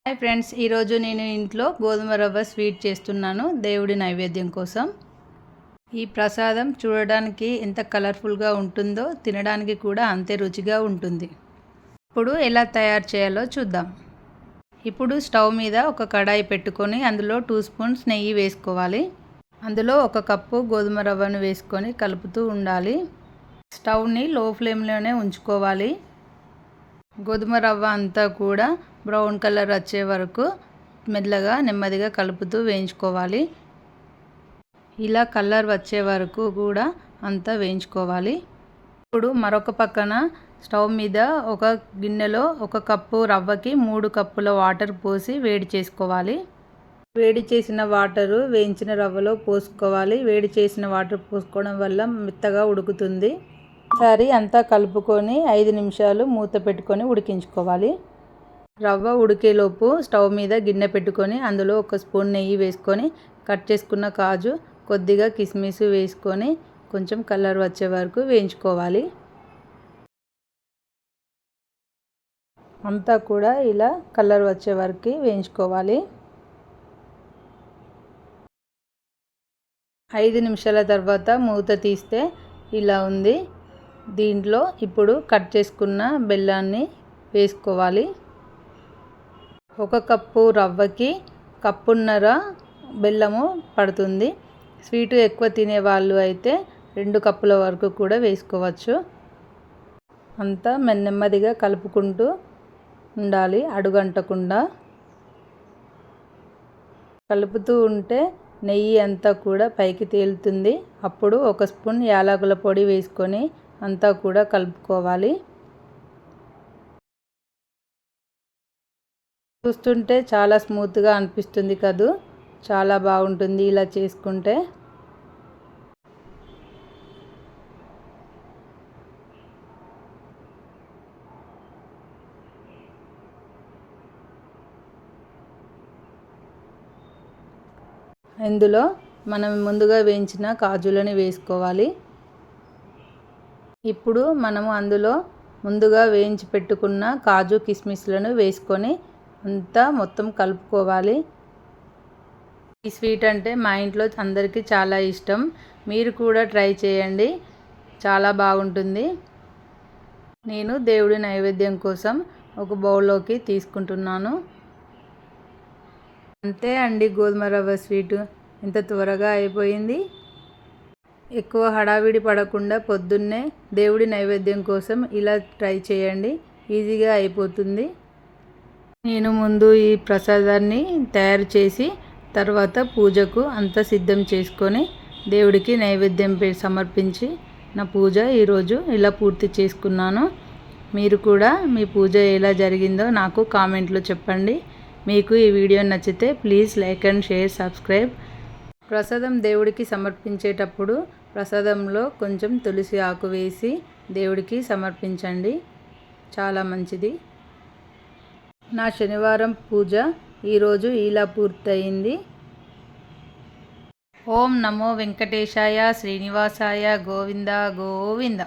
Hi friends, ఈరోజు నేను ఇంట్లో గోధుమ రవ్వ స్వీట్ చేస్తున్నాను దేవుడి నైవేద్యం కోసం. ఈ ప్రసాదం చూడడానికి ఎంత కలర్ఫుల్గా ఉంటుందో తినడానికి కూడా అంతే రుచిగా ఉంటుంది. ఇప్పుడు ఎలా తయారు చేయాలో చూద్దాం. ఇప్పుడు స్టవ్ మీద ఒక కడాయి పెట్టుకొని అందులో 2 స్పూన్స్ నెయ్యి వేసుకోవాలి. అందులో 1 కప్పు గోధుమ రవ్వను వేసుకొని కలుపుతూ ఉండాలి. స్టవ్ని లో ఫ్లేమ్లోనే ఉంచుకోవాలి. గోధుమ రవ్వ అంతా కూడా బ్రౌన్ కలర్ వచ్చే వరకు మెల్లగా నెమ్మదిగా కలుపుతూ వేయించుకోవాలి. ఇలా కలర్ వచ్చే వరకు కూడా అంతా వేయించుకోవాలి. ఇప్పుడు మరొక పక్కన స్టవ్ మీద ఒక గిన్నెలో 1 కప్పు రవ్వకి 3 కప్పుల వాటర్ పోసి వేడి చేసుకోవాలి. వేడి చేసిన వాటరు వేయించిన రవ్వలో పోసుకోవాలి. వేడి చేసిన వాటర్ పోసుకోవడం వల్ల మెత్తగా ఉడుకుతుంది. ఒకసారి అంతా కలుపుకొని 5 నిమిషాలు మూత పెట్టుకొని ఉడికించుకోవాలి. రవ్వ ఉడికేలోపు స్టవ్ మీద గిన్నె పెట్టుకొని అందులో 1 స్పూన్ నెయ్యి వేసుకొని కట్ చేసుకున్న కాజు, కొద్దిగా కిస్మిస్ వేసుకొని కొంచెం కలర్ వచ్చే వరకు వేయించుకోవాలి. అంతా కూడా ఇలా కలర్ వచ్చే వరకు వేయించుకోవాలి. 5 నిమిషాల తర్వాత మూత తీస్తే ఇలా ఉంది. దీంట్లో ఇప్పుడు కట్ చేసుకున్న బెల్లాన్ని వేసుకోవాలి. 1 కప్పు రవ్వకి 1.5 కప్పున్నర బెల్లము పడుతుంది. స్వీటు ఎక్కువ తినేవాళ్ళు అయితే 2 కప్పుల వరకు కూడా వేసుకోవచ్చు. అంతా నెమ్మదిగా కలుపుకుంటూ ఉండాలి, అడుగంటకుండా. కలుపుతూ ఉంటే నెయ్యి అంతా కూడా పైకి తేలుతుంది. అప్పుడు 1 స్పూన్ యాలకుల పొడి వేసుకొని అంతా కూడా కలుపుకోవాలి. చూస్తుంటే చాలా స్మూత్గా అనిపిస్తుంది కదూ, చాలా బాగుంటుంది ఇలా చేసుకుంటే. ఇందులో మనం ముందుగా వేయించిన కాజులని వేసుకోవాలి. ఇప్పుడు మనము అందులో ముందుగా వేయించి పెట్టుకున్న కాజు కిస్మిస్లను వేసుకొని అంతా మొత్తం కలుపుకోవాలి. ఈ స్వీట్ అంటే మా ఇంట్లో అందరికీ చాలా ఇష్టం. మీరు కూడా ట్రై చేయండి, చాలా బాగుంటుంది. నేను దేవుడి నైవేద్యం కోసం ఒక బౌల్లోకి తీసుకుంటున్నాను. అంతే అండి, గోధుమ రవ్వ స్వీటు ఎంత త్వరగా అయిపోయింది. ఎక్కువ హడావిడి పడకుండా పొద్దున్నే దేవుడి నైవేద్యం కోసం ఇలా ట్రై చేయండి, ఈజీగా అయిపోతుంది. నేను ముందు ఈ ప్రసాదాన్ని తయారు చేసి తర్వాత పూజకు అంతా సిద్ధం చేసుకొని దేవుడికి నైవేద్యం సమర్పించి నా పూజ ఈరోజు ఇలా పూర్తి చేసుకున్నాను. మీరు కూడా మీ పూజ ఎలా జరిగిందో నాకు కామెంట్లో చెప్పండి. మీకు ఈ వీడియో నచ్చితే please like and share, subscribe. ప్రసాదం దేవుడికి సమర్పించేటప్పుడు ప్రసాదంలో కొంచెం తులసి ఆకు వేసి దేవుడికి సమర్పించండి, చాలా మంచిది. నా శనివారం పూజ ఈరోజు ఇలా పూర్తయింది. ఓం నమో వెంకటేశాయ, శ్రీనివాసాయ, గోవింద గోవింద.